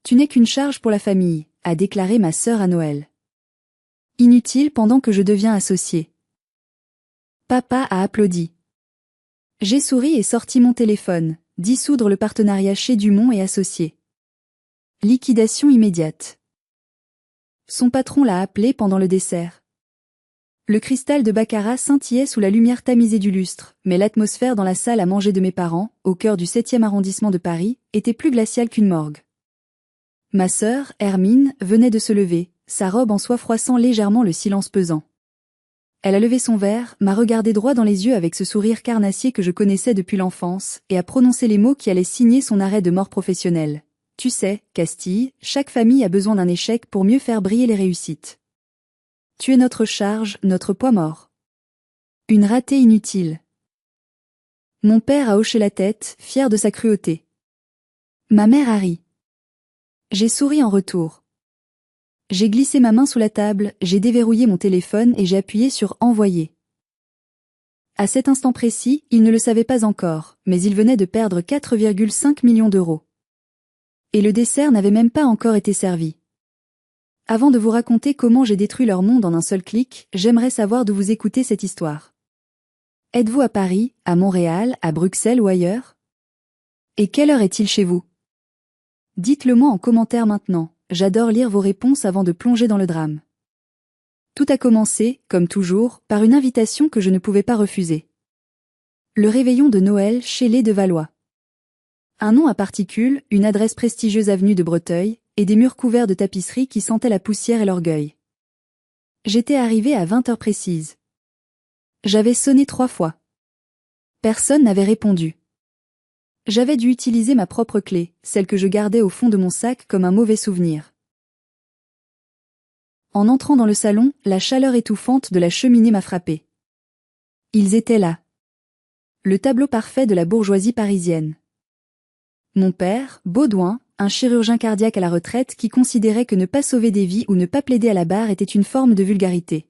Tu n'es qu'une charge pour la famille, a déclaré ma sœur à Noël. Inutile pendant que je deviens associé. Papa a applaudi. J'ai souri et sorti mon téléphone, dissoudre le partenariat chez Dumont et Associés. Liquidation immédiate. Son patron l'a appelé pendant le dessert. Le cristal de baccarat scintillait sous la lumière tamisée du lustre, mais l'atmosphère dans la salle à manger de mes parents, au cœur du 7e arrondissement de Paris, était plus glaciale qu'une morgue. Ma sœur, Hermine, venait de se lever, sa robe en soie froissant légèrement le silence pesant. Elle a levé son verre, m'a regardé droit dans les yeux avec ce sourire carnassier que je connaissais depuis l'enfance, et a prononcé les mots qui allaient signer son arrêt de mort professionnel. Tu sais, Castille, chaque famille a besoin d'un échec pour mieux faire briller les réussites. Tu es notre charge, notre poids mort. Une ratée inutile. Mon père a hoché la tête, fier de sa cruauté. Ma mère a ri. J'ai souri en retour. J'ai glissé ma main sous la table, j'ai déverrouillé mon téléphone et j'ai appuyé sur « Envoyer ». À cet instant précis, il ne le savait pas encore, mais il venait de perdre 4,5 millions d'euros. Et le dessert n'avait même pas encore été servi. Avant de vous raconter comment j'ai détruit leur monde en un seul clic, j'aimerais savoir d'où vous écoutez cette histoire. Êtes-vous à Paris, à Montréal, à Bruxelles ou ailleurs? Et quelle heure est-il chez vous? Dites-le moi en commentaire maintenant, j'adore lire vos réponses avant de plonger dans le drame. Tout a commencé, comme toujours, par une invitation que je ne pouvais pas refuser. Le réveillon de Noël chez les de Valois. Un nom à particules, une adresse prestigieuse avenue de Breteuil, et des murs couverts de tapisseries qui sentaient la poussière et l'orgueil. J'étais arrivé à 20 heures précises. J'avais sonné 3 fois. Personne n'avait répondu. J'avais dû utiliser ma propre clé, celle que je gardais au fond de mon sac comme un mauvais souvenir. En entrant dans le salon, la chaleur étouffante de la cheminée m'a frappé. Ils étaient là. Le tableau parfait de la bourgeoisie parisienne. Mon père, Baudouin, un chirurgien cardiaque à la retraite qui considérait que ne pas sauver des vies ou ne pas plaider à la barre était une forme de vulgarité.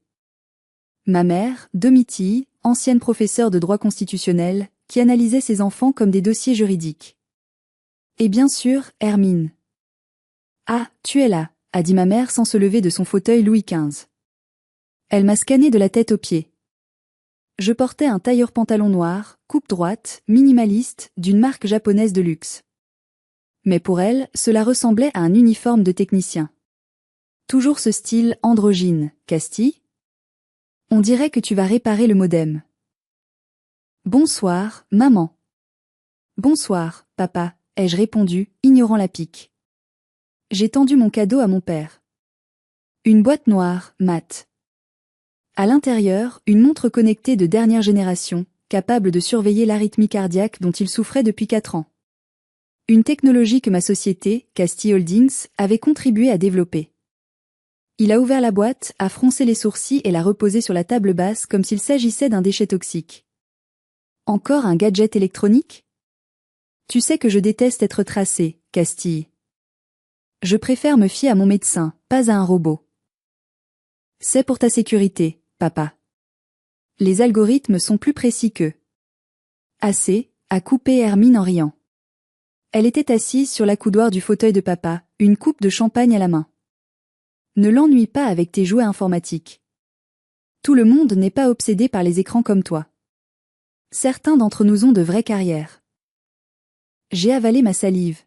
Ma mère, Domitille, ancienne professeure de droit constitutionnel, qui analysait ses enfants comme des dossiers juridiques. Et bien sûr, Hermine. « Ah, tu es là », a dit ma mère sans se lever de son fauteuil Louis XV. Elle m'a scanné de la tête aux pieds. Je portais un tailleur pantalon noir, coupe droite, minimaliste, d'une marque japonaise de luxe. Mais pour elle, cela ressemblait à un uniforme de technicien. Toujours ce style androgyne, Castille? On dirait que tu vas réparer le modem. Bonsoir, maman. Bonsoir, papa, ai-je répondu, ignorant la pique. J'ai tendu mon cadeau à mon père. Une boîte noire, mate. À l'intérieur, une montre connectée de dernière génération, capable de surveiller l'arythmie cardiaque dont il souffrait depuis 4 ans. Une technologie que ma société, Castille Holdings, avait contribué à développer. Il a ouvert la boîte, a froncé les sourcils et l'a reposée sur la table basse comme s'il s'agissait d'un déchet toxique. Encore un gadget électronique? Tu sais que je déteste être tracé, Castille. Je préfère me fier à mon médecin, pas à un robot. C'est pour ta sécurité, papa. Les algorithmes sont plus précis qu'eux. Assez, a coupé Hermine en riant. Elle était assise sur l'accoudoir du fauteuil de papa, une coupe de champagne à la main. Ne l'ennuie pas avec tes jouets informatiques. Tout le monde n'est pas obsédé par les écrans comme toi. Certains d'entre nous ont de vraies carrières. J'ai avalé ma salive.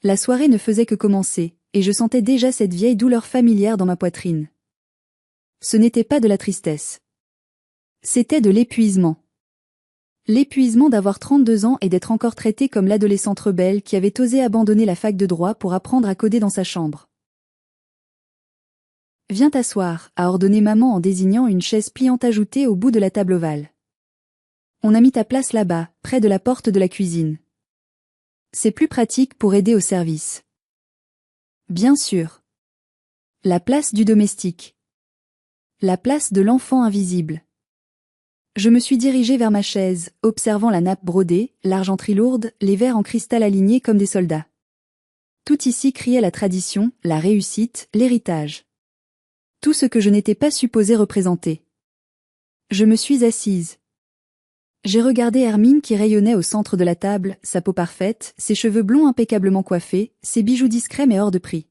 La soirée ne faisait que commencer, et je sentais déjà cette vieille douleur familière dans ma poitrine. Ce n'était pas de la tristesse. C'était de l'épuisement. L'épuisement d'avoir 32 ans et d'être encore traitée comme l'adolescente rebelle qui avait osé abandonner la fac de droit pour apprendre à coder dans sa chambre. « Viens t'asseoir », a ordonné maman en désignant une chaise pliante ajoutée au bout de la table ovale. On a mis ta place là-bas, près de la porte de la cuisine. C'est plus pratique pour aider au service. Bien sûr. La place du domestique. La place de l'enfant invisible. Je me suis dirigée vers ma chaise, observant la nappe brodée, l'argenterie lourde, les verres en cristal alignés comme des soldats. Tout ici criait la tradition, la réussite, l'héritage. Tout ce que je n'étais pas supposée représenter. Je me suis assise. J'ai regardé Hermine qui rayonnait au centre de la table, sa peau parfaite, ses cheveux blonds impeccablement coiffés, ses bijoux discrets mais hors de prix.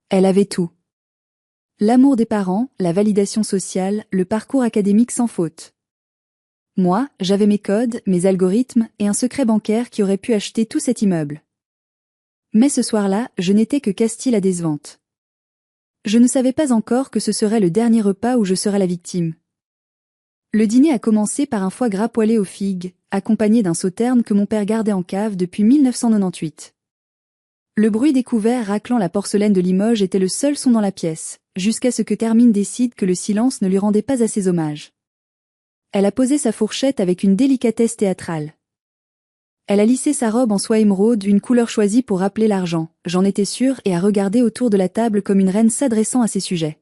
Elle avait tout. L'amour des parents, la validation sociale, le parcours académique sans faute. Moi, j'avais mes codes, mes algorithmes et un secret bancaire qui aurait pu acheter tout cet immeuble. Mais ce soir-là, je n'étais que Castille la décevante. Je ne savais pas encore que ce serait le dernier repas où je serais la victime. Le dîner a commencé par un foie gras poêlé aux figues, accompagné d'un sauterne que mon père gardait en cave depuis 1998. Le bruit des couverts raclant la porcelaine de Limoges était le seul son dans la pièce, jusqu'à ce que Hermine décide que le silence ne lui rendait pas assez hommage. Elle a posé sa fourchette avec une délicatesse théâtrale. Elle a lissé sa robe en soie émeraude, une couleur choisie pour rappeler l'argent, j'en étais sûre, et a regardé autour de la table comme une reine s'adressant à ses sujets.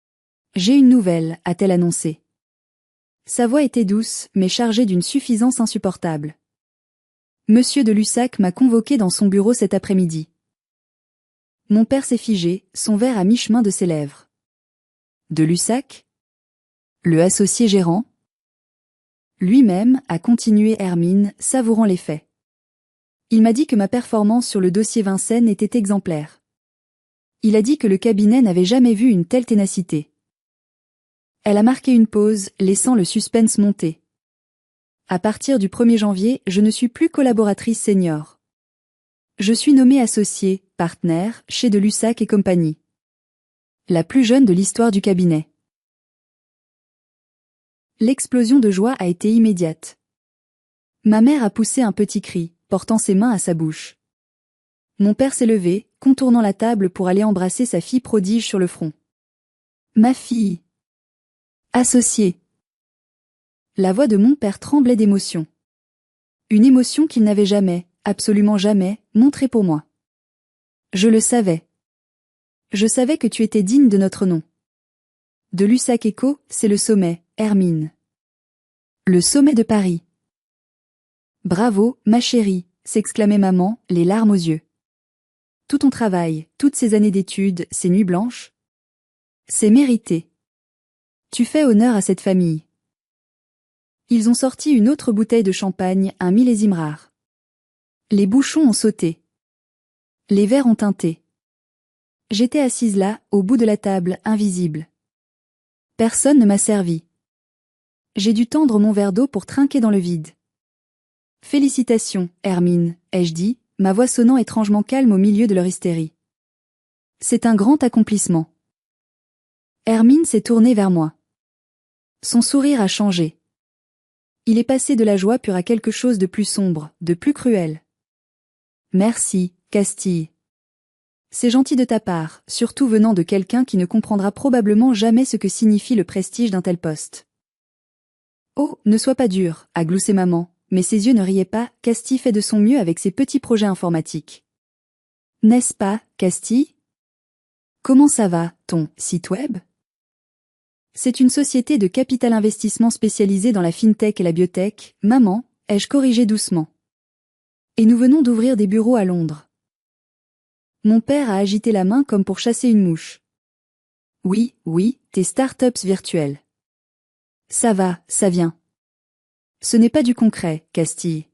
« J'ai une nouvelle », a-t-elle annoncé. Sa voix était douce, mais chargée d'une suffisance insupportable. Monsieur de Lussac m'a convoqué dans son bureau cet après-midi. Mon père s'est figé, son verre à mi-chemin de ses lèvres. De Lussac? Le associé gérant? Lui-même, a continué Hermine, savourant les faits. Il m'a dit que ma performance sur le dossier Vincennes était exemplaire. Il a dit que le cabinet n'avait jamais vu une telle ténacité. Elle a marqué une pause, laissant le suspense monter. À partir du 1er janvier, je ne suis plus collaboratrice senior. Je suis nommée associée, partenaire, chez de Lussac et compagnie. La plus jeune de l'histoire du cabinet. L'explosion de joie a été immédiate. Ma mère a poussé un petit cri, portant ses mains à sa bouche. Mon père s'est levé, contournant la table pour aller embrasser sa fille prodige sur le front. Ma fille. Associée. La voix de mon père tremblait d'émotion. Une émotion qu'il n'avait jamais, absolument jamais, montrée pour moi. Je le savais. Je savais que tu étais digne de notre nom. De Lussac & Co, c'est le sommet, Hermine. Le sommet de Paris. Bravo, ma chérie, s'exclamait maman, les larmes aux yeux. Tout ton travail, toutes ces années d'études, ces nuits blanches. C'est mérité. Tu fais honneur à cette famille. Ils ont sorti une autre bouteille de champagne, un millésime rare. Les bouchons ont sauté. Les verres ont teinté. J'étais assise là, au bout de la table, invisible. Personne ne m'a servi. J'ai dû tendre mon verre d'eau pour trinquer dans le vide. Félicitations, Hermine, ai-je dit, ma voix sonnant étrangement calme au milieu de leur hystérie. C'est un grand accomplissement. Hermine s'est tournée vers moi. Son sourire a changé. Il est passé de la joie pure à quelque chose de plus sombre, de plus cruel. Merci, Castille. C'est gentil de ta part, surtout venant de quelqu'un qui ne comprendra probablement jamais ce que signifie le prestige d'un tel poste. Oh, ne sois pas dur, a gloussé maman, mais ses yeux ne riaient pas, Castille fait de son mieux avec ses petits projets informatiques. N'est-ce pas, Castille? Comment ça va, ton site web? C'est une société de capital investissement spécialisée dans la fintech et la biotech, maman, ai-je corrigé doucement. Et nous venons d'ouvrir des bureaux à Londres. Mon père a agité la main comme pour chasser une mouche. Oui, tes start-ups virtuelles. Ça va, ça vient. Ce n'est pas du concret, Castille.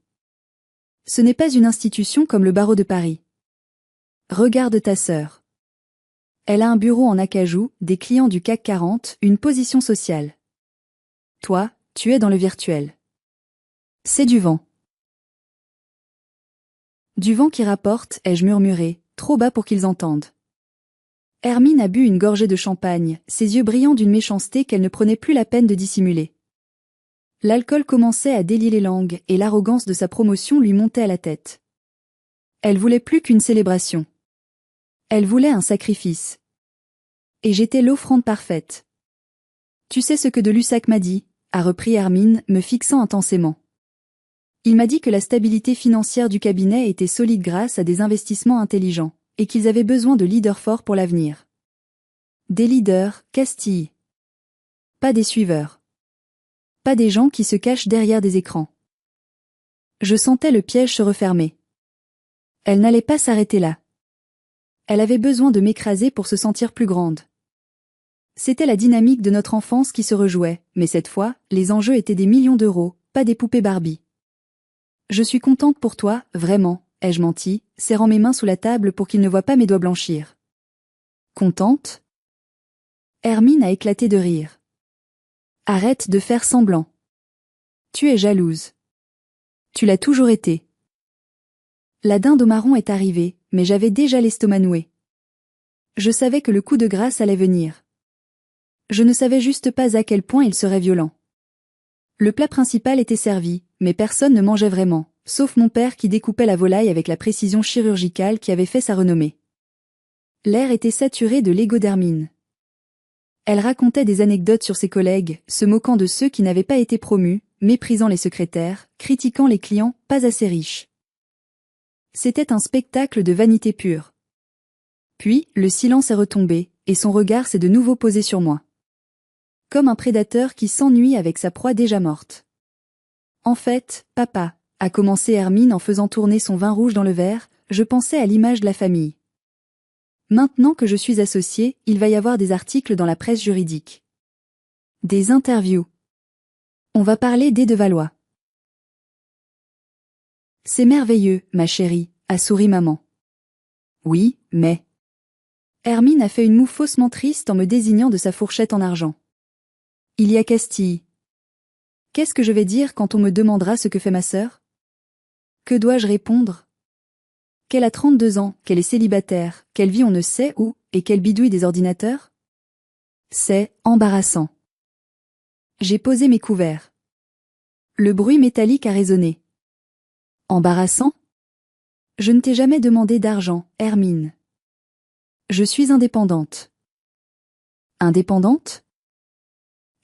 Ce n'est pas une institution comme le barreau de Paris. Regarde ta sœur. Elle a un bureau en acajou, des clients du CAC 40, une position sociale. Toi, tu es dans le virtuel. C'est du vent. Du vent qui rapporte, ai-je murmuré, trop bas pour qu'ils entendent. Hermine a bu une gorgée de champagne, ses yeux brillants d'une méchanceté qu'elle ne prenait plus la peine de dissimuler. L'alcool commençait à délier les langues et l'arrogance de sa promotion lui montait à la tête. Elle voulait plus qu'une célébration. Elle voulait un sacrifice. Et j'étais l'offrande parfaite. Tu sais ce que de Lussac m'a dit, a repris Hermine, me fixant intensément. Il m'a dit que la stabilité financière du cabinet était solide grâce à des investissements intelligents, et qu'ils avaient besoin de leaders forts pour l'avenir. Des leaders, Castille. Pas des suiveurs. Pas des gens qui se cachent derrière des écrans. Je sentais le piège se refermer. Elle n'allait pas s'arrêter là. Elle avait besoin de m'écraser pour se sentir plus grande. C'était la dynamique de notre enfance qui se rejouait, mais cette fois, les enjeux étaient des millions d'euros, pas des poupées Barbie. Je suis contente pour toi, vraiment, ai-je menti, serrant mes mains sous la table pour qu'il ne voie pas mes doigts blanchir. Contente? Hermine a éclaté de rire. Arrête de faire semblant. Tu es jalouse. Tu l'as toujours été. La dinde au marron est arrivée, mais j'avais déjà l'estomac noué. Je savais que le coup de grâce allait venir. Je ne savais juste pas à quel point il serait violent. Le plat principal était servi, mais personne ne mangeait vraiment, sauf mon père qui découpait la volaille avec la précision chirurgicale qui avait fait sa renommée. L'air était saturé de l'ego d'Hermine. Elle racontait des anecdotes sur ses collègues, se moquant de ceux qui n'avaient pas été promus, méprisant les secrétaires, critiquant les clients pas assez riches. C'était un spectacle de vanité pure. Puis, le silence est retombé, et son regard s'est de nouveau posé sur moi. Comme un prédateur qui s'ennuie avec sa proie déjà morte. En fait, papa, a commencé Hermine en faisant tourner son vin rouge dans le verre, je pensais à l'image de la famille. Maintenant que je suis associée, il va y avoir des articles dans la presse juridique. Des interviews. On va parler des de Valois. C'est merveilleux, ma chérie, a souri maman. Oui, mais... Hermine a fait une moue faussement triste en me désignant de sa fourchette en argent. Il y a Castille. Qu'est-ce que je vais dire quand on me demandera ce que fait ma sœur? Que dois-je répondre? Qu'elle a 32 ans, qu'elle est célibataire, qu'elle vit on ne sait où, et qu'elle bidouille des ordinateurs? C'est embarrassant. J'ai posé mes couverts. Le bruit métallique a résonné. Embarrassant? Je ne t'ai jamais demandé d'argent, Hermine. Je suis indépendante. Indépendante?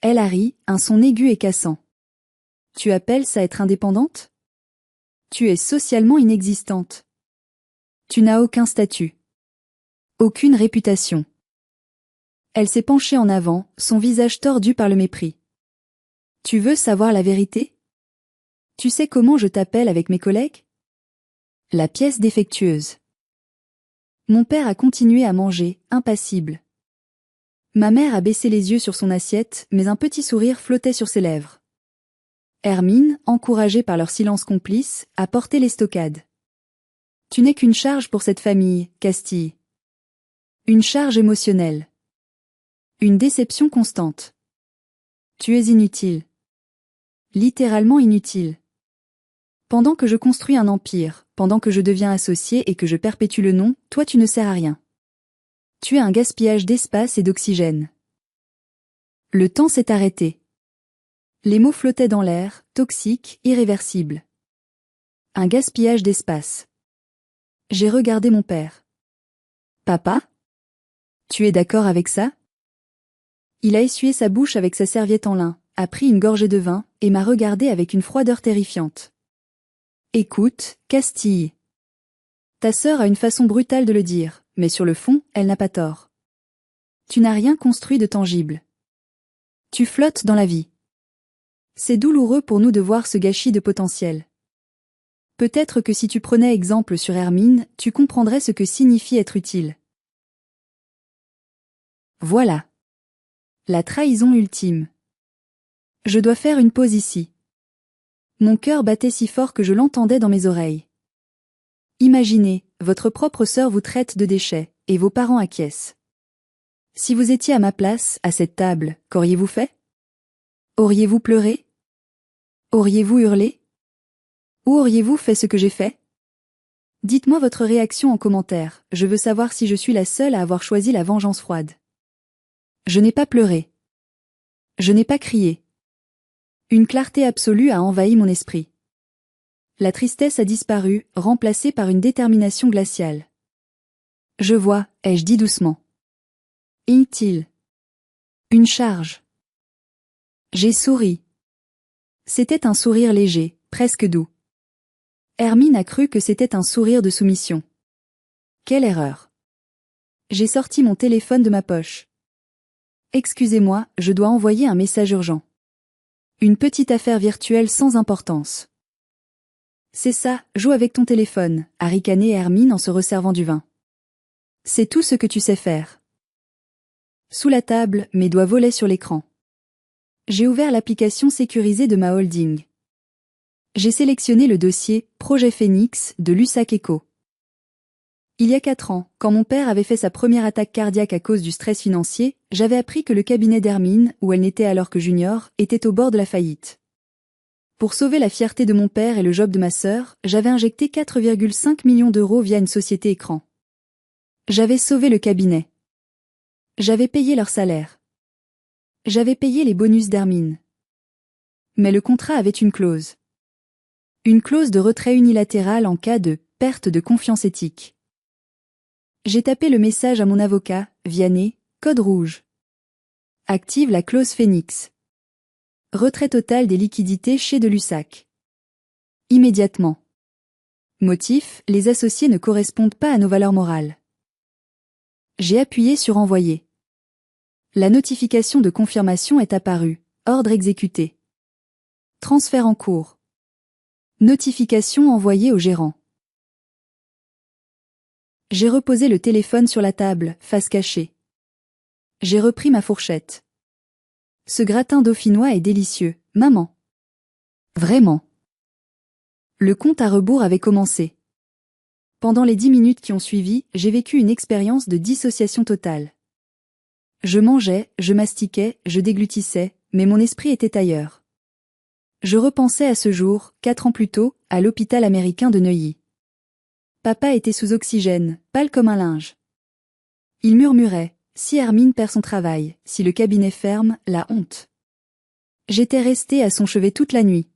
Elle a ri, un son aigu et cassant. Tu appelles ça être indépendante? Tu es socialement inexistante. Tu n'as aucun statut. Aucune réputation. Elle s'est penchée en avant, son visage tordu par le mépris. Tu veux savoir la vérité? Tu sais comment je t'appelle avec mes collègues? La pièce défectueuse. Mon père a continué à manger, impassible. Ma mère a baissé les yeux sur son assiette, mais un petit sourire flottait sur ses lèvres. Hermine, encouragée par leur silence complice, a porté l'estocade. Tu n'es qu'une charge pour cette famille, Castille. Une charge émotionnelle. Une déception constante. Tu es inutile. Littéralement inutile. Pendant que je construis un empire, pendant que je deviens associé et que je perpétue le nom, toi tu ne sers à rien. Tu es un gaspillage d'espace et d'oxygène. Le temps s'est arrêté. Les mots flottaient dans l'air, toxiques, irréversibles. Un gaspillage d'espace. J'ai regardé mon père. Papa? Tu es d'accord avec ça? Il a essuyé sa bouche avec sa serviette en lin, a pris une gorgée de vin, et m'a regardé avec une froideur terrifiante. Écoute, Castille. Ta sœur a une façon brutale de le dire, mais sur le fond, elle n'a pas tort. Tu n'as rien construit de tangible. Tu flottes dans la vie. C'est douloureux pour nous de voir ce gâchis de potentiel. Peut-être que si tu prenais exemple sur Hermine, tu comprendrais ce que signifie être utile. Voilà. La trahison ultime. Je dois faire une pause ici. Mon cœur battait si fort que je l'entendais dans mes oreilles. Imaginez, votre propre sœur vous traite de déchets, et vos parents acquiescent. Si vous étiez à ma place, à cette table, qu'auriez-vous fait? Auriez-vous pleuré? Auriez-vous hurlé? Ou auriez-vous fait ce que j'ai fait? Dites-moi votre réaction en commentaire, je veux savoir si je suis la seule à avoir choisi la vengeance froide. Je n'ai pas pleuré. Je n'ai pas crié. Une clarté absolue a envahi mon esprit. La tristesse a disparu, remplacée par une détermination glaciale. Je vois, ai-je dit doucement. Inutile. Une charge. J'ai souri. C'était un sourire léger, presque doux. Hermine a cru que c'était un sourire de soumission. Quelle erreur. J'ai sorti mon téléphone de ma poche. Excusez-moi, je dois envoyer un message urgent. Une petite affaire virtuelle sans importance. C'est ça, joue avec ton téléphone, a ricané Hermine en se resservant du vin. C'est tout ce que tu sais faire. Sous la table, mes doigts volaient sur l'écran. J'ai ouvert l'application sécurisée de ma holding. J'ai sélectionné le dossier « Projet Phoenix » de l'USAC Éco. Il y a 4 ans, quand mon père avait fait sa première attaque cardiaque à cause du stress financier, j'avais appris que le cabinet d'Hermine, où elle n'était alors que junior, était au bord de la faillite. Pour sauver la fierté de mon père et le job de ma sœur, j'avais injecté 4,5 millions d'euros via une société écran. J'avais sauvé le cabinet. J'avais payé leur salaire. J'avais payé les bonus d'Hermine. Mais le contrat avait une clause. Une clause de retrait unilatéral en cas de perte de confiance éthique. J'ai tapé le message à mon avocat, Vianney, code rouge. Active la clause Phoenix. Retrait total des liquidités chez de l'USAC. Immédiatement. Motif, les associés ne correspondent pas à nos valeurs morales. J'ai appuyé sur envoyer. La notification de confirmation est apparue. Ordre exécuté. Transfert en cours. Notification envoyée au gérant. J'ai reposé le téléphone sur la table, face cachée. J'ai repris ma fourchette. Ce gratin dauphinois est délicieux, maman. Vraiment. Le compte à rebours avait commencé. Pendant les 10 minutes qui ont suivi, j'ai vécu une expérience de dissociation totale. Je mangeais, je mastiquais, je déglutissais, mais mon esprit était ailleurs. Je repensais à ce jour, 4 ans plus tôt, à l'hôpital américain de Neuilly. Papa était sous oxygène, pâle comme un linge. Il murmurait, si Hermine perd son travail, si le cabinet ferme, la honte. J'étais restée à son chevet toute la nuit.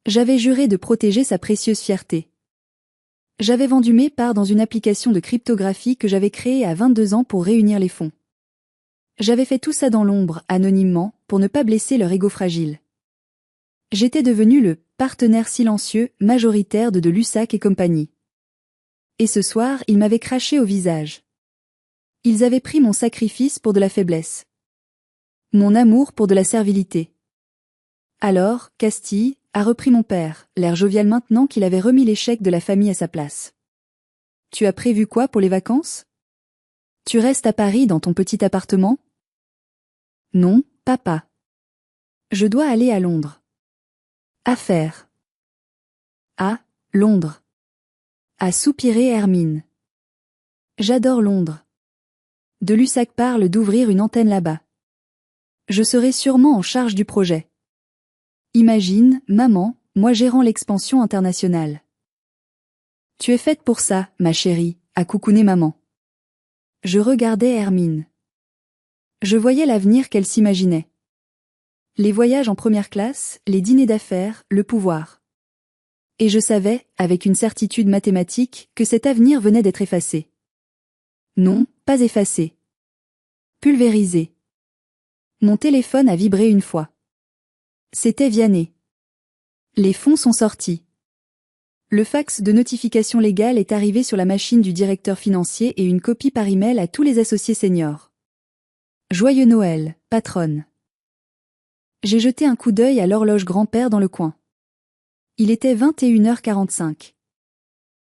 J'avais juré de protéger sa précieuse fierté. J'avais vendu mes parts dans une application de cryptographie que j'avais créée à 22 ans pour réunir les fonds. J'avais fait tout ça dans l'ombre, anonymement, pour ne pas blesser leur ego fragile. J'étais devenu le partenaire silencieux, majoritaire de l'USAC et compagnie. Et ce soir, ils m'avaient craché au visage. Ils avaient pris mon sacrifice pour de la faiblesse. Mon amour pour de la servilité. Alors, Castille, a repris mon père, l'air jovial maintenant qu'il avait remis l'échec de la famille à sa place. Tu as prévu quoi pour les vacances? Tu restes à Paris dans ton petit appartement? Non, papa. Je dois aller à Londres. Affaire. À Londres. A soupiré Hermine. J'adore Londres. De l'USAC parle d'ouvrir une antenne là-bas. Je serai sûrement en charge du projet. Imagine, maman, moi gérant l'expansion internationale. Tu es faite pour ça, ma chérie, a coucouné maman. Je regardais Hermine. Je voyais l'avenir qu'elle s'imaginait. Les voyages en première classe, les dîners d'affaires, le pouvoir. Et je savais, avec une certitude mathématique, que cet avenir venait d'être effacé. Non, pas effacé. Pulvérisé. Mon téléphone a vibré une fois. C'était Vianney. Les fonds sont sortis. Le fax de notification légale est arrivé sur la machine du directeur financier et une copie par email à tous les associés seniors. Joyeux Noël, patronne. J'ai jeté un coup d'œil à l'horloge grand-père dans le coin. Il était 21h45.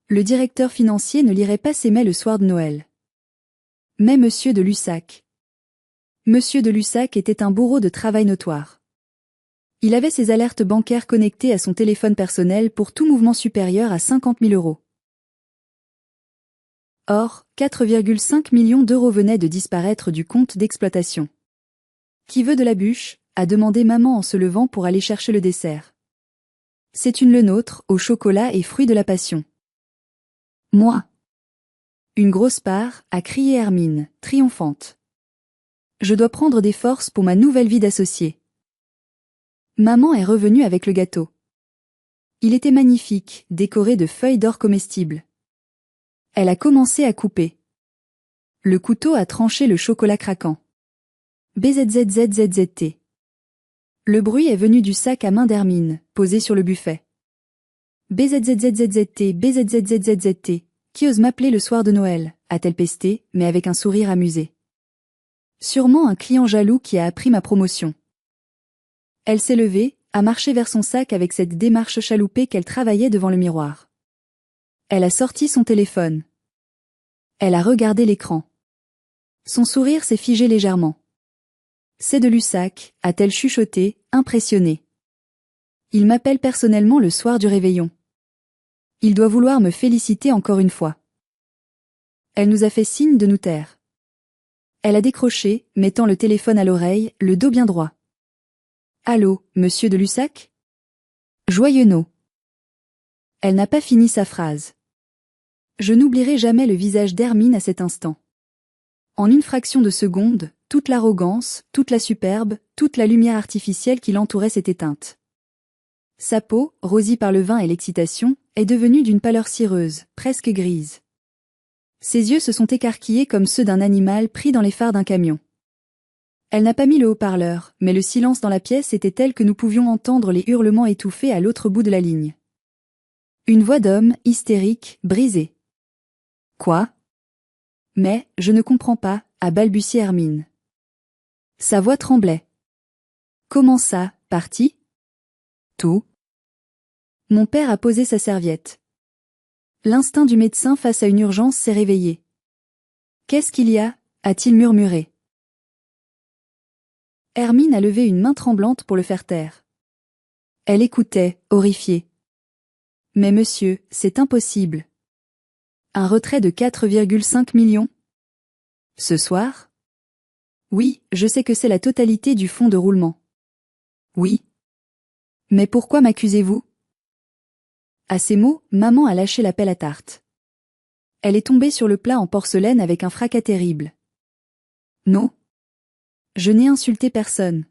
Le directeur financier ne lirait pas ses mails le soir de Noël. Mais Monsieur de l'USAC. Monsieur de l'USAC était un bourreau de travail notoire. Il avait ses alertes bancaires connectées à son téléphone personnel pour tout mouvement supérieur à 50 000 euros. Or, 4,5 millions d'euros venaient de disparaître du compte d'exploitation. Qui veut de la bûche? A demandé maman en se levant pour aller chercher le dessert. C'est une le nôtre, au chocolat et fruits de la passion. Moi. Une grosse part, a crié Hermine, triomphante. Je dois prendre des forces pour ma nouvelle vie d'associée. Maman est revenue avec le gâteau. Il était magnifique, décoré de feuilles d'or comestibles. Elle a commencé à couper. Le couteau a tranché le chocolat craquant. BZZZZZT. Le bruit est venu du sac à main d'Hermine, posé sur le buffet. BZZZZZT, BZZZZZT, qui ose m'appeler le soir de Noël, a-t-elle pesté, mais avec un sourire amusé. Sûrement un client jaloux qui a appris ma promotion. Elle s'est levée, a marché vers son sac avec cette démarche chaloupée qu'elle travaillait devant le miroir. Elle a sorti son téléphone. Elle a regardé l'écran. Son sourire s'est figé légèrement. C'est de l'USAC, a-t-elle chuchoté, impressionnée. Il m'appelle personnellement le soir du réveillon. Il doit vouloir me féliciter encore une fois. Elle nous a fait signe de nous taire. Elle a décroché, mettant le téléphone à l'oreille, le dos bien droit. Allô, monsieur de Lussac? Joyeux no. Elle n'a pas fini sa phrase. Je n'oublierai jamais le visage d'Hermine à cet instant. En une fraction de seconde, toute l'arrogance, toute la superbe, toute la lumière artificielle qui l'entourait s'est éteinte. Sa peau, rosie par le vin et l'excitation, est devenue d'une pâleur cireuse, presque grise. Ses yeux se sont écarquillés comme ceux d'un animal pris dans les phares d'un camion. Elle n'a pas mis le haut-parleur, mais le silence dans la pièce était tel que nous pouvions entendre les hurlements étouffés à l'autre bout de la ligne. Une voix d'homme, hystérique, brisée. Quoi? Mais, je ne comprends pas, a balbutié Hermine. Sa voix tremblait. Comment ça, parti? Tout. Mon père a posé sa serviette. L'instinct du médecin face à une urgence s'est réveillé. Qu'est-ce qu'il y a? A-t-il murmuré. Hermine a levé une main tremblante pour le faire taire. Elle écoutait, horrifiée. Mais monsieur, c'est impossible. Un retrait de 4,5 millions? Ce soir? Oui, je sais que c'est la totalité du fonds de roulement. Oui. Mais pourquoi m'accusez-vous? À ces mots, maman a lâché la pelle à tarte. Elle est tombée sur le plat en porcelaine avec un fracas terrible. Non. Je n'ai insulté personne.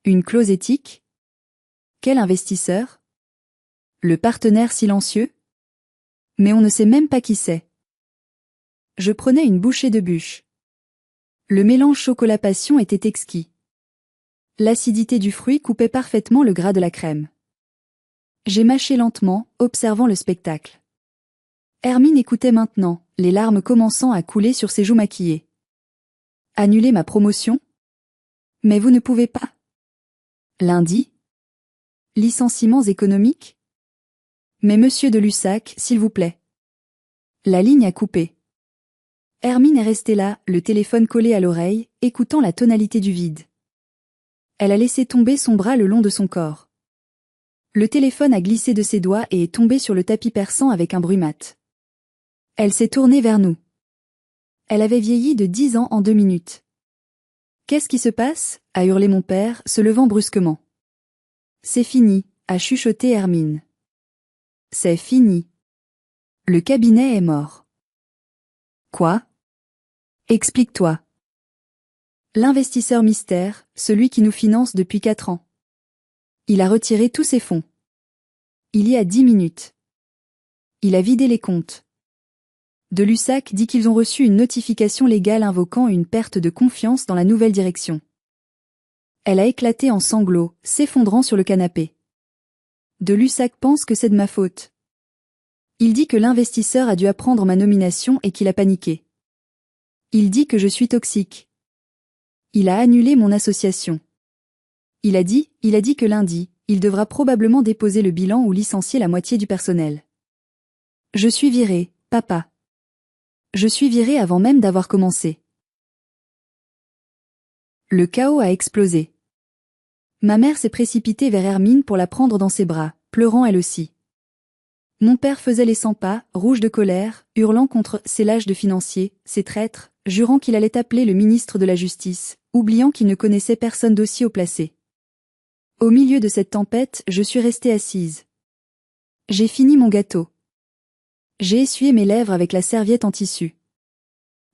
Une clause éthique? Quel investisseur? Le partenaire silencieux? Mais on ne sait même pas qui c'est. Je prenais une bouchée de bûche. Le mélange chocolat-passion était exquis. L'acidité du fruit coupait parfaitement le gras de la crème. J'ai mâché lentement, observant le spectacle. Hermine écoutait maintenant, les larmes commençant à couler sur ses joues maquillées. Annuler ma promotion? Mais vous ne pouvez pas. Lundi? Licenciements économiques? Mais monsieur de Lussac, s'il vous plaît. La ligne a coupé. Hermine est restée là, le téléphone collé à l'oreille, écoutant la tonalité du vide. Elle a laissé tomber son bras le long de son corps. Le téléphone a glissé de ses doigts et est tombé sur le tapis perçant avec un bruit mat. Elle s'est tournée vers nous. Elle avait vieilli de 10 ans en 2 minutes. Qu'est-ce qui se passe? A hurlé mon père, se levant brusquement. C'est fini, a chuchoté Hermine. C'est fini. Le cabinet est mort. Quoi? Explique-toi. L'investisseur mystère, celui qui nous finance depuis 4 ans. Il a retiré tous ses fonds. Il y a 10 minutes. Il a vidé les comptes. De Lussac dit qu'ils ont reçu une notification légale invoquant une perte de confiance dans la nouvelle direction. Elle a éclaté en sanglots, s'effondrant sur le canapé. De Lussac pense que c'est de ma faute. Il dit que l'investisseur a dû apprendre ma nomination et qu'il a paniqué. Il dit que je suis toxique. Il a annulé mon association. Il a dit que lundi, il devra probablement déposer le bilan ou licencier la moitié du personnel. Je suis viré, papa. Je suis viré avant même d'avoir commencé. Le chaos a explosé. Ma mère s'est précipitée vers Hermine pour la prendre dans ses bras, pleurant elle aussi. Mon père faisait les 100 pas, rouge de colère, hurlant contre ces lâches de financiers, ces traîtres, jurant qu'il allait appeler le ministre de la Justice, oubliant qu'il ne connaissait personne d'aussi haut placé. Au milieu de cette tempête, je suis restée assise. J'ai fini mon gâteau. J'ai essuyé mes lèvres avec la serviette en tissu.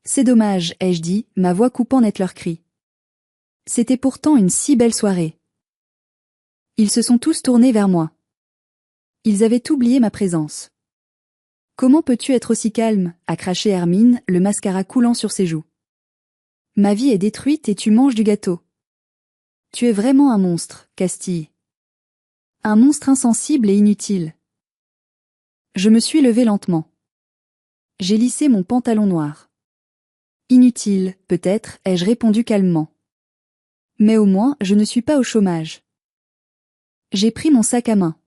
C'est dommage, ai-je dit, ma voix coupant net leurs cris. C'était pourtant une si belle soirée. Ils se sont tous tournés vers moi. Ils avaient oublié ma présence. Comment peux-tu être aussi calme, a craché Hermine, le mascara coulant sur ses joues. Ma vie est détruite et tu manges du gâteau. Tu es vraiment un monstre, Castille. Un monstre insensible et inutile. Je me suis levée lentement. J'ai lissé mon pantalon noir. Inutile, peut-être, ai-je répondu calmement. Mais au moins, je ne suis pas au chômage. J'ai pris mon sac à main.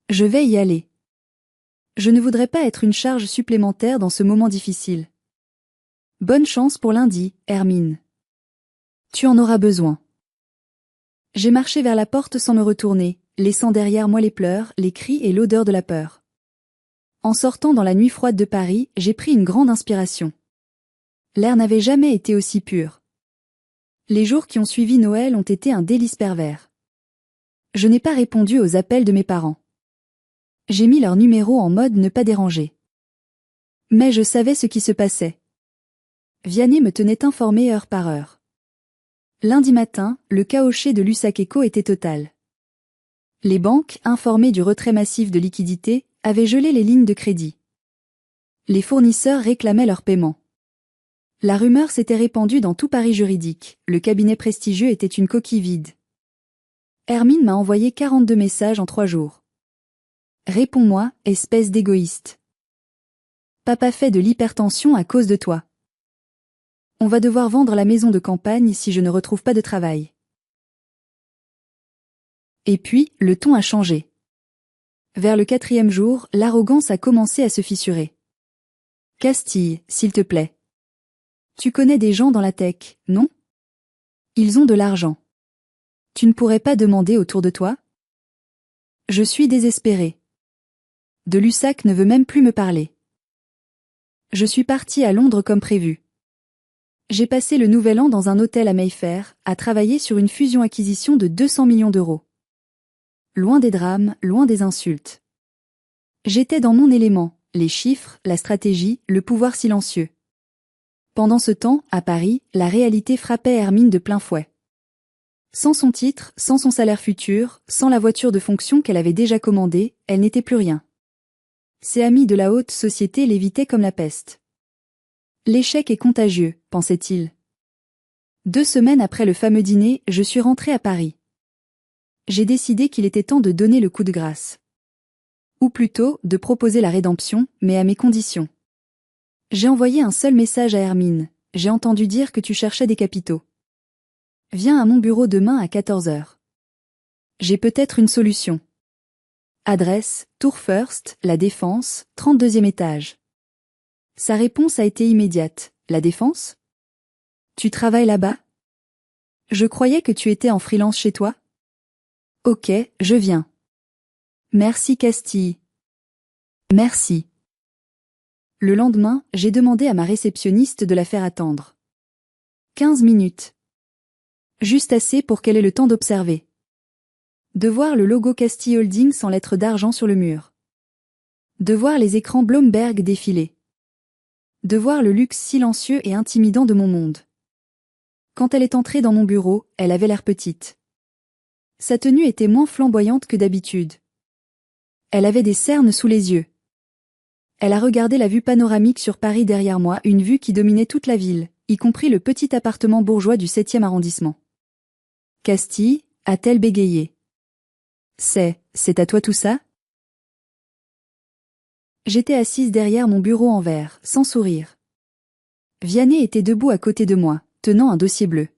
Je vais y aller. Je ne voudrais pas être une charge supplémentaire dans ce moment difficile. Bonne chance pour lundi, Hermine. Tu en auras besoin. J'ai marché vers la porte sans me retourner, laissant derrière moi les pleurs, les cris et l'odeur de la peur. En sortant dans la nuit froide de Paris, j'ai pris une grande inspiration. L'air n'avait jamais été aussi pur. Les jours qui ont suivi Noël ont été un délice pervers. Je n'ai pas répondu aux appels de mes parents. J'ai mis leur numéro en mode ne pas déranger. Mais je savais ce qui se passait. Vianney me tenait informé heure par heure. Lundi matin, le cahocher de l'USAC-ECO était total. Les banques, informées du retrait massif de liquidités, avaient gelé les lignes de crédit. Les fournisseurs réclamaient leur paiement. La rumeur s'était répandue dans tout Paris juridique, le cabinet prestigieux était une coquille vide. Hermine m'a envoyé 42 messages en 3 jours. Réponds-moi, espèce d'égoïste. Papa fait de l'hypertension à cause de toi. On va devoir vendre la maison de campagne si je ne retrouve pas de travail. Et puis, le ton a changé. Vers le 4e jour, l'arrogance a commencé à se fissurer. Castille, s'il te plaît. Tu connais des gens dans la tech, non? Ils ont de l'argent. Tu ne pourrais pas demander autour de toi? Je suis désespéré. De Lussac ne veut même plus me parler. Je suis parti à Londres comme prévu. J'ai passé le nouvel an dans un hôtel à Mayfair, à travailler sur une fusion-acquisition de 200 millions d'euros. Loin des drames, loin des insultes. J'étais dans mon élément, les chiffres, la stratégie, le pouvoir silencieux. Pendant ce temps, à Paris, la réalité frappait Hermine de plein fouet. Sans son titre, sans son salaire futur, sans la voiture de fonction qu'elle avait déjà commandée, elle n'était plus rien. Ses amis de la haute société l'évitaient comme la peste. L'échec est contagieux, pensait-il. 2 semaines après le fameux dîner, je suis rentré à Paris. J'ai décidé qu'il était temps de donner le coup de grâce. Ou plutôt, de proposer la rédemption, mais à mes conditions. J'ai envoyé un seul message à Hermine. J'ai entendu dire que tu cherchais des capitaux. Viens à mon bureau demain à 14 heures. J'ai peut-être une solution. Adresse, Tour First, La Défense, 32e étage. Sa réponse a été immédiate. La Défense? Tu travailles là-bas? Je croyais que tu étais en freelance chez toi? Ok, je viens. Merci Castille. Merci. Le lendemain, j'ai demandé à ma réceptionniste de la faire attendre. 15 minutes. Juste assez pour qu'elle ait le temps d'observer. De voir le logo Castille Holdings en lettres d'argent sur le mur. De voir les écrans Bloomberg défiler. De voir le luxe silencieux et intimidant de mon monde. Quand elle est entrée dans mon bureau, elle avait l'air petite. Sa tenue était moins flamboyante que d'habitude. Elle avait des cernes sous les yeux. Elle a regardé la vue panoramique sur Paris derrière moi, une vue qui dominait toute la ville, y compris le petit appartement bourgeois du 7e arrondissement. Castille, a-t-elle bégayé. C'est à toi tout ça? J'étais assise derrière mon bureau en verre, sans sourire. Vianney était debout à côté de moi, tenant un dossier bleu.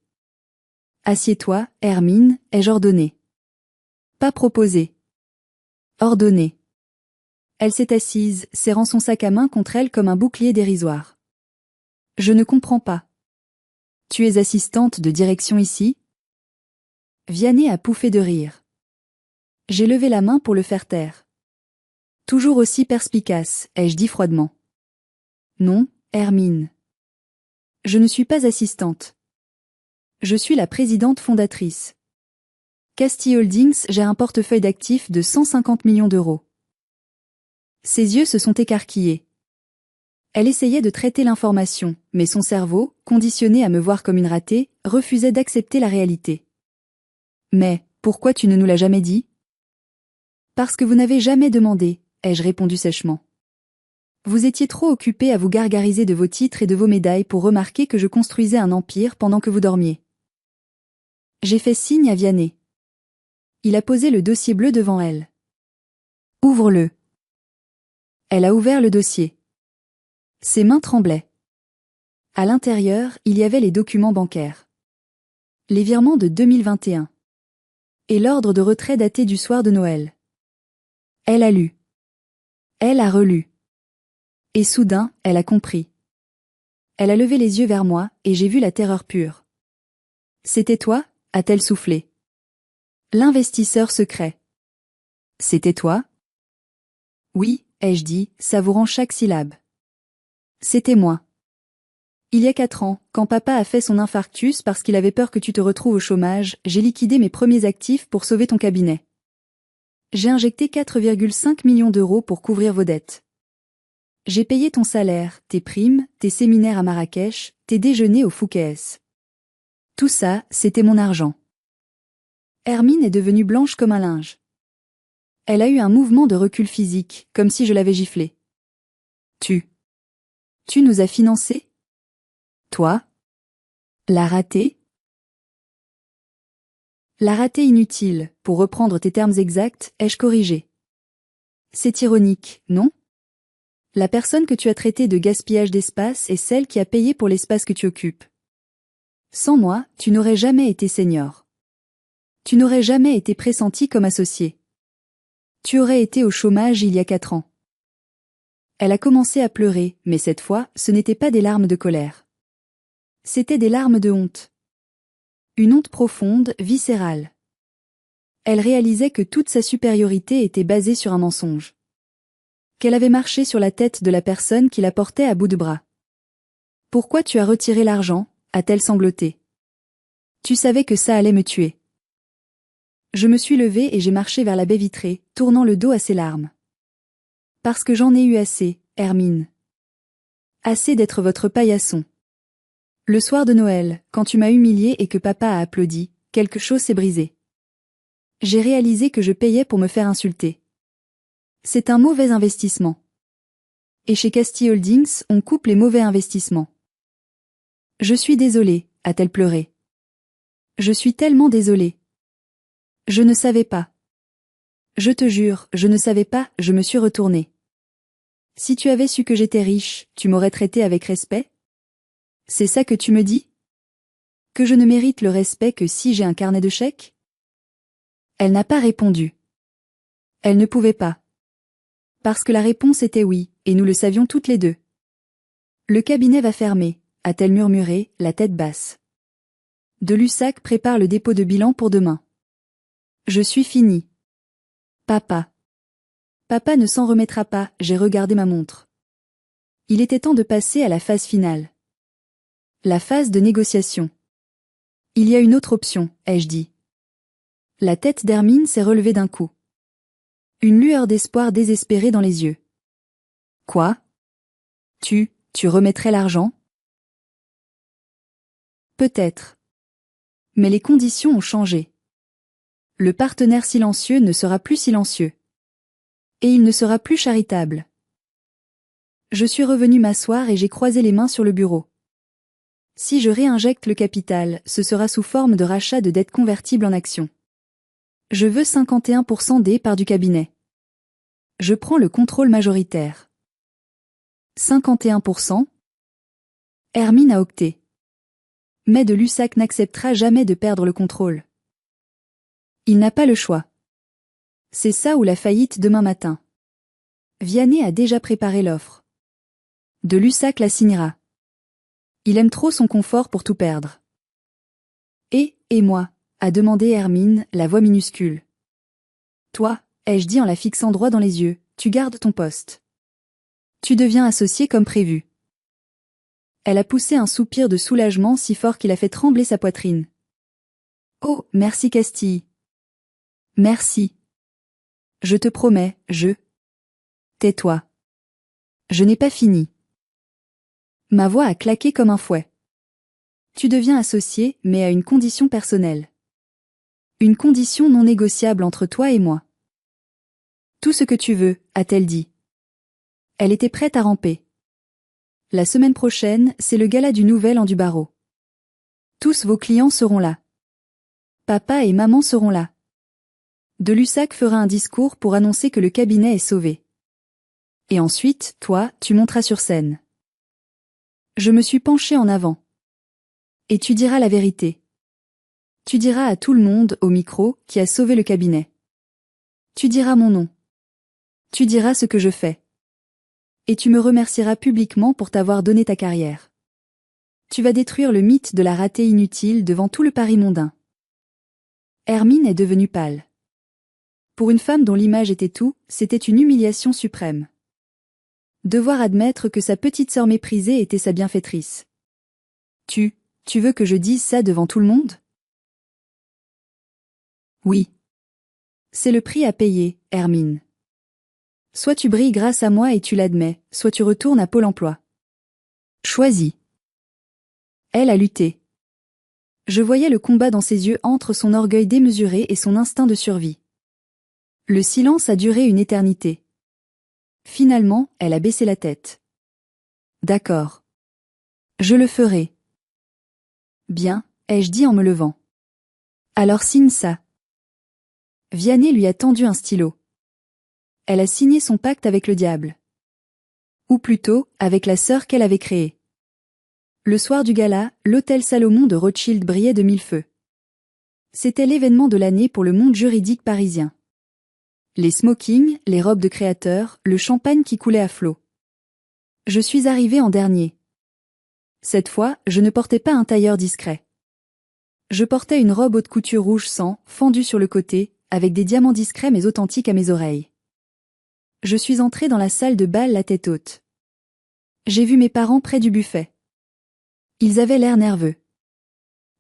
Assieds-toi, Hermine, ai-je ordonné. Pas proposé. Ordonné. Elle s'est assise, serrant son sac à main contre elle comme un bouclier dérisoire. Je ne comprends pas. Tu es assistante de direction ici? Vianney a pouffé de rire. J'ai levé la main pour le faire taire. Toujours aussi perspicace, ai-je dit froidement. Non, Hermine. Je ne suis pas assistante. Je suis la présidente fondatrice. Castille Holdings gère un portefeuille d'actifs de 150 millions d'euros. Ses yeux se sont écarquillés. Elle essayait de traiter l'information, mais son cerveau, conditionné à me voir comme une ratée, refusait d'accepter la réalité. Mais, pourquoi tu ne nous l'as jamais dit? Parce que vous n'avez jamais demandé, ai-je répondu sèchement. Vous étiez trop occupé à vous gargariser de vos titres et de vos médailles pour remarquer que je construisais un empire pendant que vous dormiez. J'ai fait signe à Vianney. Il a posé le dossier bleu devant elle. Ouvre-le. Elle a ouvert le dossier. Ses mains tremblaient. À l'intérieur, il y avait les documents bancaires. Les virements de 2021. Et l'ordre de retrait daté du soir de Noël. Elle a lu. Elle a relu. Et soudain, elle a compris. Elle a levé les yeux vers moi, et j'ai vu la terreur pure. C'était toi, a-t-elle soufflé. L'investisseur secret. C'était toi? Oui, ai-je dit, savourant chaque syllabe. C'était moi. Il y a 4 ans, quand papa a fait son infarctus parce qu'il avait peur que tu te retrouves au chômage, j'ai liquidé mes premiers actifs pour sauver ton cabinet. J'ai injecté 4,5 millions d'euros pour couvrir vos dettes. J'ai payé ton salaire, tes primes, tes séminaires à Marrakech, tes déjeuners au Fouquet's. Tout ça, c'était mon argent. Hermine est devenue blanche comme un linge. Elle a eu un mouvement de recul physique, comme si je l'avais giflée. Tu nous as financés? Toi? La ratée? La ratée inutile, pour reprendre tes termes exacts, ai-je corrigé. C'est ironique, non? La personne que tu as traitée de gaspillage d'espace est celle qui a payé pour l'espace que tu occupes. Sans moi, tu n'aurais jamais été senior. Tu n'aurais jamais été pressenti comme associé. Tu aurais été au chômage il y a 4 ans. Elle a commencé à pleurer, mais cette fois, ce n'était pas des larmes de colère. C'était des larmes de honte. Une honte profonde, viscérale. Elle réalisait que toute sa supériorité était basée sur un mensonge. Qu'elle avait marché sur la tête de la personne qui la portait à bout de bras. Pourquoi tu as retiré l'argent? A-t-elle sangloté. Tu savais que ça allait me tuer. Je me suis levée et j'ai marché vers la baie vitrée, tournant le dos à ses larmes. Parce que j'en ai eu assez, Hermine. Assez d'être votre paillasson. Le soir de Noël, quand tu m'as humiliée et que papa a applaudi, quelque chose s'est brisé. J'ai réalisé que je payais pour me faire insulter. C'est un mauvais investissement. Et chez Castille Holdings, on coupe les mauvais investissements. Je suis désolée, a-t-elle pleuré. Je suis tellement désolée. Je ne savais pas. Je te jure, je ne savais pas, je me suis retournée. Si tu avais su que j'étais riche, tu m'aurais traité avec respect? C'est ça que tu me dis? Que je ne mérite le respect que si j'ai un carnet de chèques? Elle n'a pas répondu. Elle ne pouvait pas. Parce que la réponse était oui, et nous le savions toutes les deux. Le cabinet va fermer, a-t-elle murmuré, la tête basse. De Lussac prépare le dépôt de bilan pour demain. Je suis finie. Papa. Papa ne s'en remettra pas, j'ai regardé ma montre. Il était temps de passer à la phase finale. La phase de négociation. Il y a une autre option, ai-je dit. La tête d'Hermine s'est relevée d'un coup. Une lueur d'espoir désespérée dans les yeux. Quoi? Tu remettrais l'argent? Peut-être. Mais les conditions ont changé. Le partenaire silencieux ne sera plus silencieux. Et il ne sera plus charitable. Je suis revenu m'asseoir et j'ai croisé les mains sur le bureau. Si je réinjecte le capital, ce sera sous forme de rachat de dettes convertibles en actions. Je veux 51% des parts du cabinet. Je prends le contrôle majoritaire. 51%? Hermine a octé. Mais de Lussac n'acceptera jamais de perdre le contrôle. Il n'a pas le choix. C'est ça ou la faillite demain matin. Vianney a déjà préparé l'offre. De Lussac la signera. Il aime trop son confort pour tout perdre. Et moi, a demandé Hermine, la voix minuscule. Toi, ai-je dit en la fixant droit dans les yeux, tu gardes ton poste. Tu deviens associé comme prévu. Elle a poussé un soupir de soulagement si fort qu'il a fait trembler sa poitrine. Oh, merci Castille. Merci. Je te promets, Tais-toi. Je n'ai pas fini. Ma voix a claqué comme un fouet. Tu deviens associé, mais à une condition personnelle. Une condition non négociable entre toi et moi. Tout ce que tu veux, a-t-elle dit. Elle était prête à ramper. La semaine prochaine, c'est le gala du Nouvel An du barreau. Tous vos clients seront là. Papa et maman seront là. De Lussac fera un discours pour annoncer que le cabinet est sauvé. Et ensuite, toi, tu monteras sur scène. Je me suis penchée en avant. Et tu diras la vérité. Tu diras à tout le monde, au micro, qui a sauvé le cabinet. Tu diras mon nom. Tu diras ce que je fais. Et tu me remercieras publiquement pour t'avoir donné ta carrière. Tu vas détruire le mythe de la ratée inutile devant tout le Paris mondain. Hermine est devenue pâle. Pour une femme dont l'image était tout, c'était une humiliation suprême. Devoir admettre que sa petite sœur méprisée était sa bienfaitrice. Tu veux que je dise ça devant tout le monde? Oui. C'est le prix à payer, Hermine. Soit tu brilles grâce à moi et tu l'admets, soit tu retournes à Pôle emploi. Choisis. Elle a lutté. Je voyais le combat dans ses yeux entre son orgueil démesuré et son instinct de survie. Le silence a duré une éternité. Finalement, elle a baissé la tête. D'accord. Je le ferai. Bien, ai-je dit en me levant. Alors signe ça. Vianney lui a tendu un stylo. Elle a signé son pacte avec le diable. Ou plutôt, avec la sœur qu'elle avait créée. Le soir du gala, l'hôtel Salomon de Rothschild brillait de mille feux. C'était l'événement de l'année pour le monde juridique parisien. Les smokings, les robes de créateurs, le champagne qui coulait à flots. Je suis arrivée en dernier. Cette fois, je ne portais pas un tailleur discret. Je portais une robe haute couture rouge sang, fendue sur le côté, avec des diamants discrets mais authentiques à mes oreilles. Je suis entrée dans la salle de bal la tête haute. J'ai vu mes parents près du buffet. Ils avaient l'air nerveux.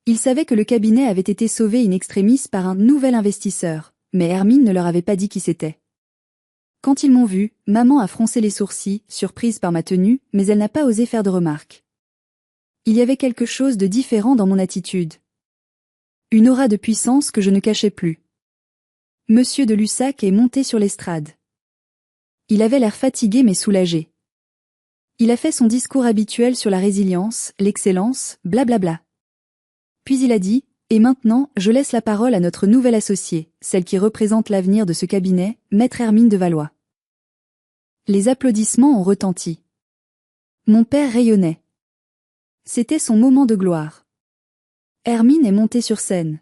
Ils savaient que le cabinet avait été sauvé in extremis par un nouvel investisseur, mais Hermine ne leur avait pas dit qui c'était. Quand ils m'ont vu, maman a froncé les sourcils, surprise par ma tenue, mais elle n'a pas osé faire de remarques. Il y avait quelque chose de différent dans mon attitude. Une aura de puissance que je ne cachais plus. Monsieur de Lussac est monté sur l'estrade. Il avait l'air fatigué mais soulagé. Il a fait son discours habituel sur la résilience, l'excellence, blablabla. Puis il a dit, et maintenant, je laisse la parole à notre nouvelle associée, celle qui représente l'avenir de ce cabinet, Maître Hermine de Valois. Les applaudissements ont retenti. Mon père rayonnait. C'était son moment de gloire. Hermine est montée sur scène.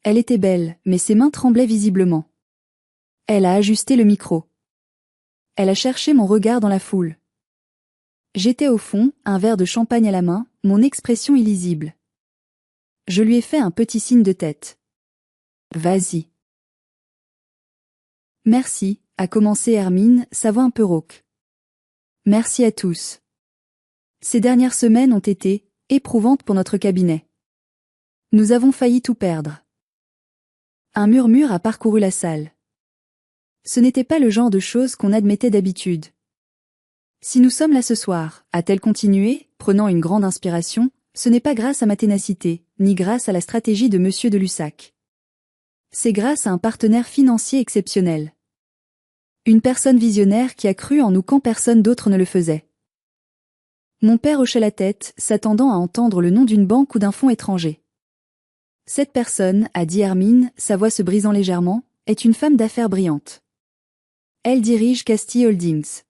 Elle était belle, mais ses mains tremblaient visiblement. Elle a ajusté le micro. Elle a cherché mon regard dans la foule. J'étais au fond, un verre de champagne à la main, mon expression illisible. Je lui ai fait un petit signe de tête. Vas-y. Merci, a commencé Hermine, sa voix un peu rauque. Merci à tous. Ces dernières semaines ont été éprouvantes pour notre cabinet. Nous avons failli tout perdre. Un murmure a parcouru la salle. Ce n'était pas le genre de choses qu'on admettait d'habitude. Si nous sommes là ce soir, a-t-elle continué, prenant une grande inspiration, ce n'est pas grâce à ma ténacité, ni grâce à la stratégie de Monsieur de Lussac. C'est grâce à un partenaire financier exceptionnel. Une personne visionnaire qui a cru en nous quand personne d'autre ne le faisait. Mon père hochait la tête, s'attendant à entendre le nom d'une banque ou d'un fonds étranger. Cette personne, a dit Hermine, sa voix se brisant légèrement, est une femme d'affaires brillante. Elle dirige Castille Holdings.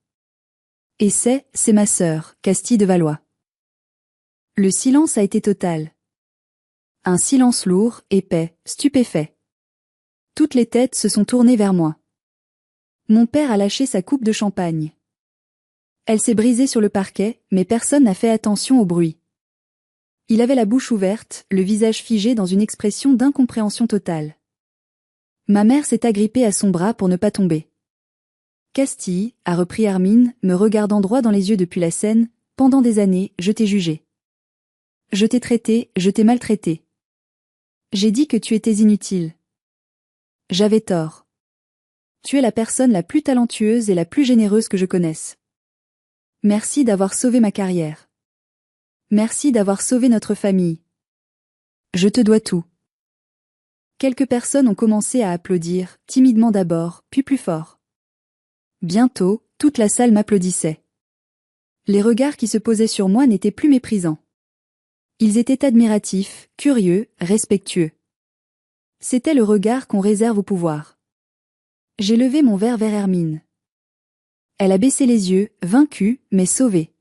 Et c'est ma sœur, Castille de Valois. Le silence a été total. Un silence lourd, épais, stupéfait. Toutes les têtes se sont tournées vers moi. Mon père a lâché sa coupe de champagne. Elle s'est brisée sur le parquet, mais personne n'a fait attention au bruit. Il avait la bouche ouverte, le visage figé dans une expression d'incompréhension totale. Ma mère s'est agrippée à son bras pour ne pas tomber. Castille, a repris Hermine, me regardant droit dans les yeux depuis la scène, pendant des années, je t'ai jugé. Je t'ai traité, je t'ai maltraité. J'ai dit que tu étais inutile. J'avais tort. Tu es la personne la plus talentueuse et la plus généreuse que je connaisse. Merci d'avoir sauvé ma carrière. Merci d'avoir sauvé notre famille. Je te dois tout. Quelques personnes ont commencé à applaudir, timidement d'abord, puis plus fort. Bientôt, toute la salle m'applaudissait. Les regards qui se posaient sur moi n'étaient plus méprisants. Ils étaient admiratifs, curieux, respectueux. C'était le regard qu'on réserve au pouvoir. J'ai levé mon verre vers Hermine. Elle a baissé les yeux, vaincue, mais sauvée.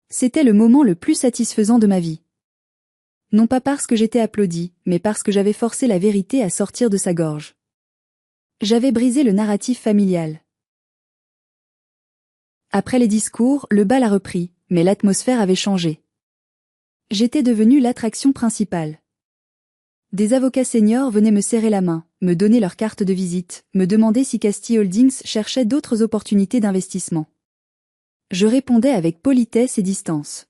C'était le moment le plus satisfaisant de ma vie. Non pas parce que j'étais applaudie, mais parce que j'avais forcé la vérité à sortir de sa gorge. J'avais brisé le narratif familial. Après les discours, le bal a repris, mais l'atmosphère avait changé. J'étais devenue l'attraction principale. Des avocats seniors venaient me serrer la main, me donner leur carte de visite, me demander si Castille Holdings cherchait d'autres opportunités d'investissement. Je répondais avec politesse et distance.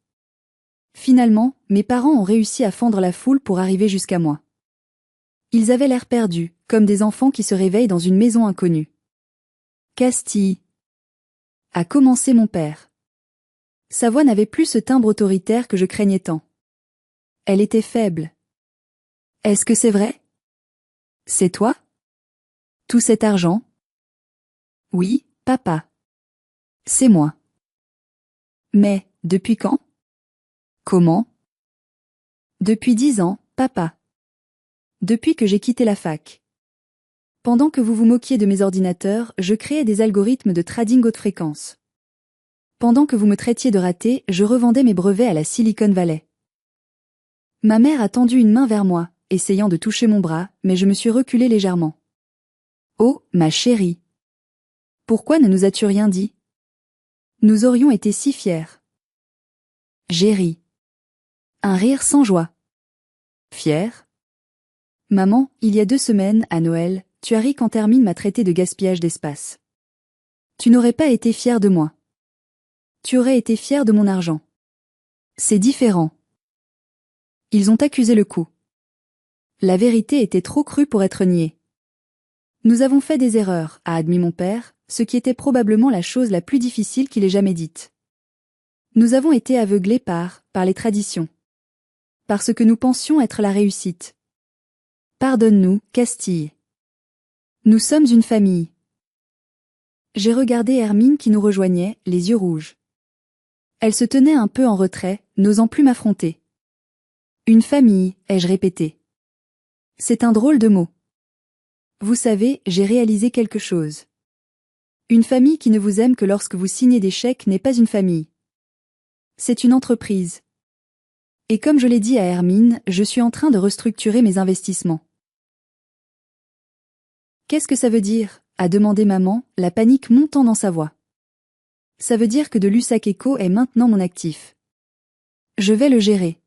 Finalement, mes parents ont réussi à fendre la foule pour arriver jusqu'à moi. Ils avaient l'air perdus, comme des enfants qui se réveillent dans une maison inconnue. Castille, a commencé mon père. Sa voix n'avait plus ce timbre autoritaire que je craignais tant. Elle était faible. Est-ce que c'est vrai? C'est toi? Tout cet argent? Oui, papa. C'est moi. Mais, depuis quand? Comment? Depuis 10 ans, papa. Depuis que j'ai quitté la fac. Pendant que vous vous moquiez de mes ordinateurs, je créais des algorithmes de trading haute fréquence. Pendant que vous me traitiez de raté, je revendais mes brevets à la Silicon Valley. Ma mère a tendu une main vers moi, essayant de toucher mon bras, mais je me suis reculée légèrement. Oh, ma chérie. Pourquoi ne nous as-tu rien dit? Nous aurions été si fiers. J'ai ri. Un rire sans joie. Fière? Maman, il y a 2 semaines, à Noël, tu as ri quand Hermine m'a traité de gaspillage d'espace. Tu n'aurais pas été fière de moi. Tu aurais été fière de mon argent. C'est différent. Ils ont accusé le coup. La vérité était trop crue pour être niée. Nous avons fait des erreurs, a admis mon père, ce qui était probablement la chose la plus difficile qu'il ait jamais dite. Nous avons été aveuglés par les traditions. Parce que nous pensions être la réussite. Pardonne-nous, Castille. Nous sommes une famille. J'ai regardé Hermine qui nous rejoignait, les yeux rouges. Elle se tenait un peu en retrait, n'osant plus m'affronter. Une famille, ai-je répété. C'est un drôle de mot. Vous savez, j'ai réalisé quelque chose. Une famille qui ne vous aime que lorsque vous signez des chèques n'est pas une famille. C'est une entreprise. Et comme je l'ai dit à Hermine, je suis en train de restructurer mes investissements. Qu'est-ce que ça veut dire? A demandé maman, la panique montant dans sa voix. Ça veut dire que de Lussac Eco est maintenant mon actif. Je vais le gérer.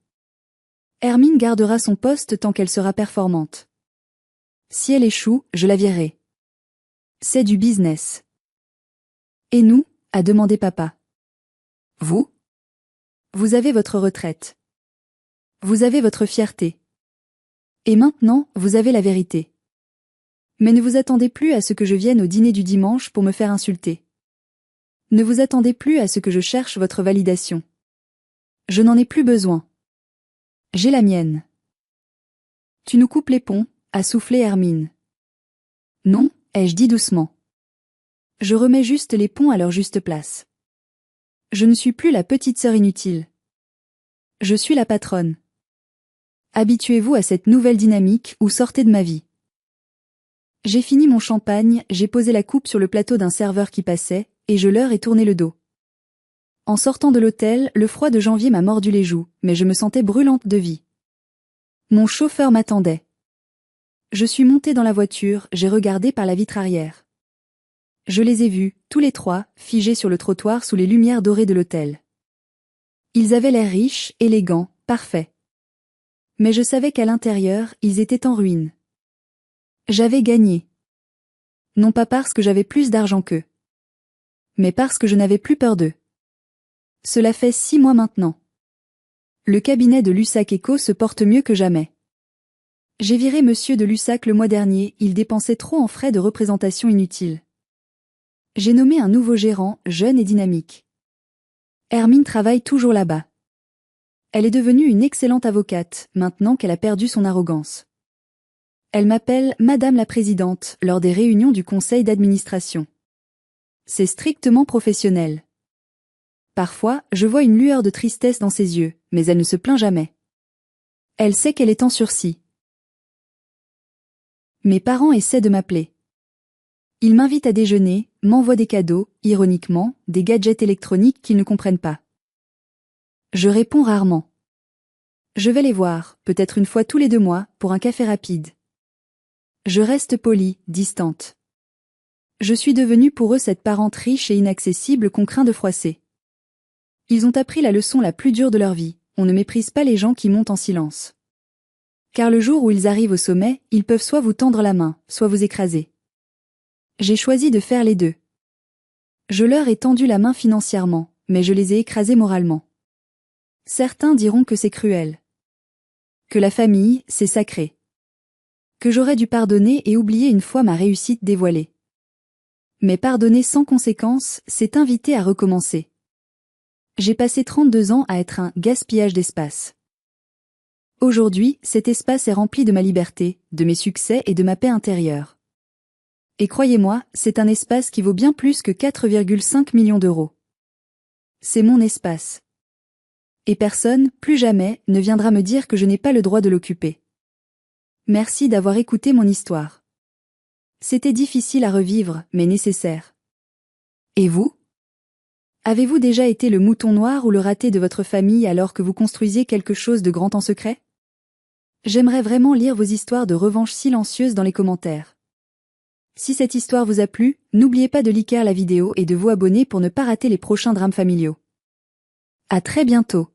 Hermine gardera son poste tant qu'elle sera performante. Si elle échoue, je la virerai. C'est du business. Et nous? A demandé papa. Vous? Vous avez votre retraite. Vous avez votre fierté. Et maintenant, vous avez la vérité. Mais ne vous attendez plus à ce que je vienne au dîner du dimanche pour me faire insulter. Ne vous attendez plus à ce que je cherche votre validation. Je n'en ai plus besoin. J'ai la mienne. Tu nous coupes les ponts, a soufflé Hermine. Non, ai-je dit doucement. Je remets juste les ponts à leur juste place. Je ne suis plus la petite sœur inutile. Je suis la patronne. Habituez-vous à cette nouvelle dynamique ou sortez de ma vie. J'ai fini mon champagne, j'ai posé la coupe sur le plateau d'un serveur qui passait, et je leur ai tourné le dos. En sortant de l'hôtel, le froid de janvier m'a mordu les joues, mais je me sentais brûlante de vie. Mon chauffeur m'attendait. Je suis montée dans la voiture, j'ai regardé par la vitre arrière. Je les ai vus, tous les 3, figés sur le trottoir sous les lumières dorées de l'hôtel. Ils avaient l'air riches, élégants, parfaits. Mais je savais qu'à l'intérieur, ils étaient en ruine. J'avais gagné. Non pas parce que j'avais plus d'argent qu'eux. Mais parce que je n'avais plus peur d'eux. Cela fait 6 mois maintenant. Le cabinet de Lussac Eco se porte mieux que jamais. J'ai viré monsieur de Lussac le mois dernier, il dépensait trop en frais de représentation inutiles. J'ai nommé un nouveau gérant, jeune et dynamique. Hermine travaille toujours là-bas. Elle est devenue une excellente avocate, maintenant qu'elle a perdu son arrogance. Elle m'appelle Madame la Présidente lors des réunions du conseil d'administration. C'est strictement professionnel. Parfois, je vois une lueur de tristesse dans ses yeux, mais elle ne se plaint jamais. Elle sait qu'elle est en sursis. Mes parents essaient de m'appeler. Ils m'invitent à déjeuner, m'envoient des cadeaux, ironiquement, des gadgets électroniques qu'ils ne comprennent pas. Je réponds rarement. Je vais les voir, peut-être une fois tous les 2 mois, pour un café rapide. Je reste polie, distante. Je suis devenue pour eux cette parente riche et inaccessible qu'on craint de froisser. Ils ont appris la leçon la plus dure de leur vie, on ne méprise pas les gens qui montent en silence. Car le jour où ils arrivent au sommet, ils peuvent soit vous tendre la main, soit vous écraser. J'ai choisi de faire les deux. Je leur ai tendu la main financièrement, mais je les ai écrasés moralement. Certains diront que c'est cruel. Que la famille, c'est sacré. Que j'aurais dû pardonner et oublier une fois ma réussite dévoilée. Mais pardonner sans conséquence, c'est inviter à recommencer. J'ai passé 32 ans à être un gaspillage d'espace. Aujourd'hui, cet espace est rempli de ma liberté, de mes succès et de ma paix intérieure. Et croyez-moi, c'est un espace qui vaut bien plus que 4,5 millions d'euros. C'est mon espace. Et personne, plus jamais, ne viendra me dire que je n'ai pas le droit de l'occuper. Merci d'avoir écouté mon histoire. C'était difficile à revivre, mais nécessaire. Et vous? Avez-vous déjà été le mouton noir ou le raté de votre famille alors que vous construisiez quelque chose de grand en secret? J'aimerais vraiment lire vos histoires de revanche silencieuses dans les commentaires. Si cette histoire vous a plu, n'oubliez pas de liker la vidéo et de vous abonner pour ne pas rater les prochains drames familiaux. À très bientôt.